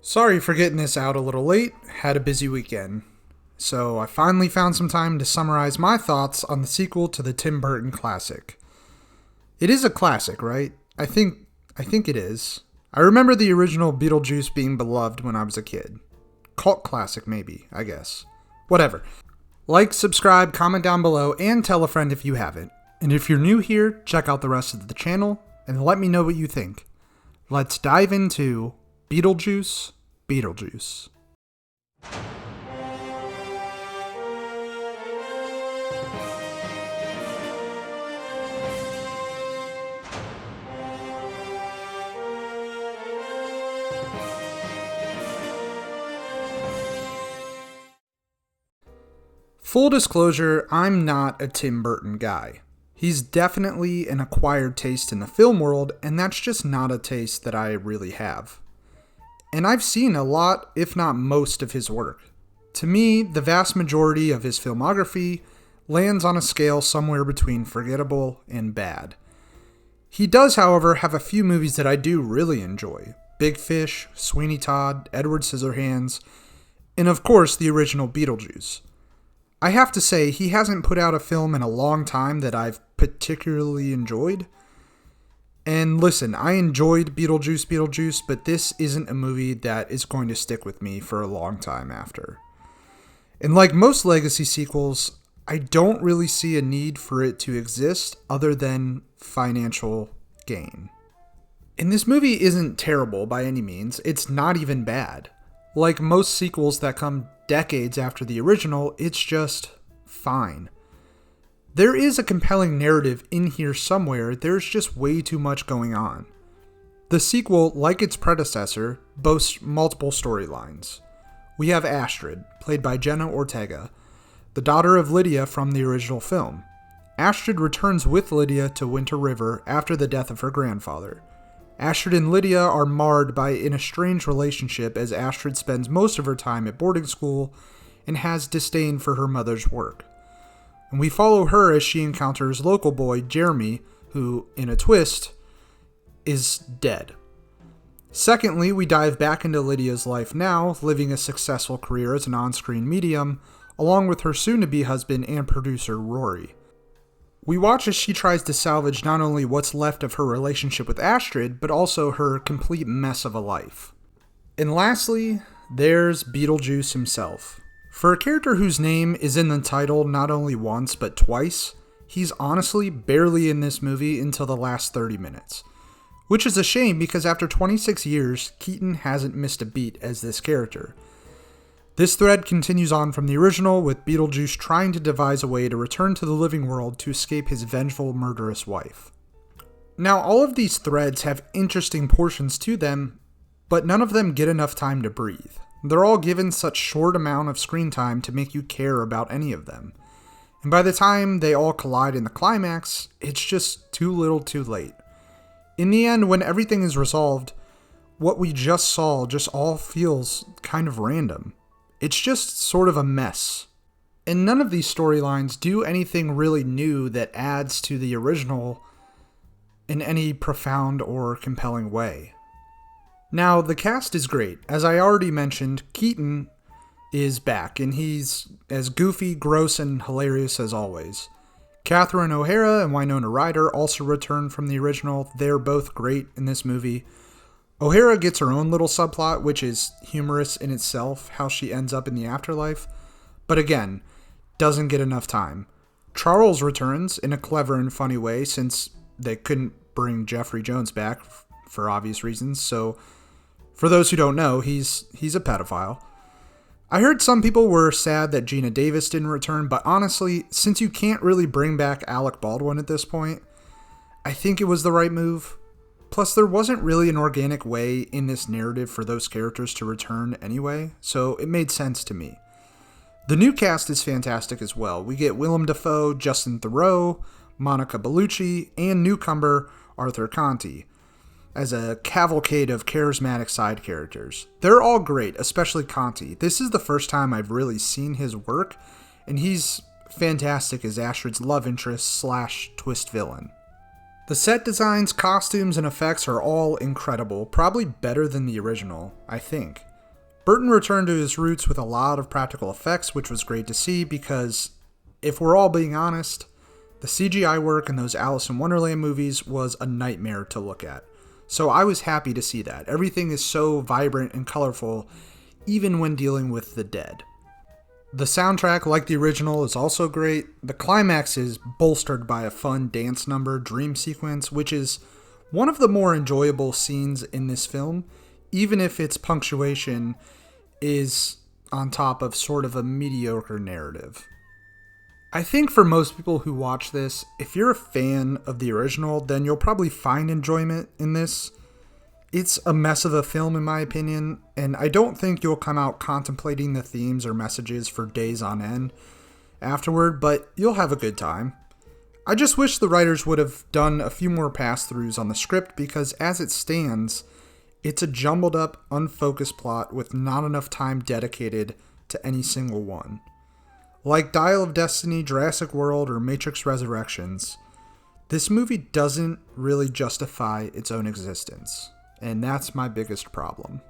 Sorry for getting this out a little late, had a busy weekend. So I finally found some time to summarize my thoughts on the sequel to the Tim Burton classic. It is a classic, right? I think it is. I remember the original Beetlejuice being beloved when I was a kid. Cult classic maybe, I guess. Whatever. Like, subscribe, comment down below, and tell a friend if you haven't. And if you're new here, check out the rest of the channel, and let me know what you think. Let's dive into Beetlejuice, Beetlejuice. Full disclosure, I'm not a Tim Burton guy. He's definitely an acquired taste in the film world, and that's just not a taste that I really have. And I've seen a lot, if not most, of his work. To me, the vast majority of his filmography lands on a scale somewhere between forgettable and bad. He does, however, have a few movies that I do really enjoy. Big Fish, Sweeney Todd, Edward Scissorhands, and of course the original Beetlejuice. I have to say, he hasn't put out a film in a long time that I've particularly enjoyed. And listen, I enjoyed Beetlejuice, but this isn't a movie that is going to stick with me for a long time after. And like most legacy sequels, I don't really see a need for it to exist other than financial gain. And this movie isn't terrible by any means, it's not even bad. Like most sequels that come decades after the original, it's just fine. There is a compelling narrative in here somewhere, there's just way too much going on. The sequel, like its predecessor, boasts multiple storylines. We have Astrid, played by Jenna Ortega, the daughter of Lydia from the original film. Astrid returns with Lydia to Winter River after the death of her grandfather. Astrid and Lydia are marred by an estranged relationship as Astrid spends most of her time at boarding school and has disdain for her mother's work. And we follow her as she encounters local boy Jeremy, who, in a twist, is dead. Secondly, we dive back into Lydia's life now, living a successful career as an on-screen medium, along with her soon-to-be husband and producer Rory. We watch as she tries to salvage not only what's left of her relationship with Astrid, but also her complete mess of a life. And lastly, there's Beetlejuice himself. For a character whose name is in the title not only once, but twice, he's honestly barely in this movie until the last 30 minutes. Which is a shame because after 26 years, Keaton hasn't missed a beat as this character. This thread continues on from the original, with Beetlejuice trying to devise a way to return to the living world to escape his vengeful, murderous wife. Now, all of these threads have interesting portions to them, but none of them get enough time to breathe. They're all given such short amount of screen time to make you care about any of them. And by the time they all collide in the climax, it's just too little too late. In the end, when everything is resolved, what we just saw just all feels kind of random. It's just sort of a mess. And none of these storylines do anything really new that adds to the original in any profound or compelling way. Now, the cast is great. As I already mentioned, Keaton is back, and he's as goofy, gross, and hilarious as always. Catherine O'Hara and Winona Ryder also return from the original. They're both great in this movie. O'Hara gets her own little subplot, which is humorous in itself, how she ends up in the afterlife, but again, doesn't get enough time. Charles returns in a clever and funny way since they couldn't bring Jeffrey Jones back for obvious reasons, so for those who don't know, he's a pedophile. I heard some people were sad that Gina Davis didn't return, but honestly, since you can't really bring back Alec Baldwin at this point, I think it was the right move. Plus, there wasn't really an organic way in this narrative for those characters to return anyway, so it made sense to me. The new cast is fantastic as well. We get Willem Dafoe, Justin Theroux, Monica Bellucci, and newcomer Arthur Conti as a cavalcade of charismatic side characters. They're all great, especially Conti. This is the first time I've really seen his work, and he's fantastic as Astrid's love interest / twist villain. The set designs, costumes, and effects are all incredible, probably better than the original, I think. Burton returned to his roots with a lot of practical effects, which was great to see because, if we're all being honest, the CGI work in those Alice in Wonderland movies was a nightmare to look at. So I was happy to see that. Everything is so vibrant and colorful, even when dealing with the dead. The soundtrack, like the original, is also great. The climax is bolstered by a fun dance number, Dream Sequence, which is one of the more enjoyable scenes in this film, even if its punctuation is on top of sort of a mediocre narrative. I think for most people who watch this, if you're a fan of the original, then you'll probably find enjoyment in this. It's a mess of a film in my opinion, and I don't think you'll come out contemplating the themes or messages for days on end afterward, but you'll have a good time. I just wish the writers would have done a few more pass-throughs on the script because as it stands, it's a jumbled up, unfocused plot with not enough time dedicated to any single one. Like Dial of Destiny, Jurassic World, or Matrix Resurrections, this movie doesn't really justify its own existence, and that's my biggest problem.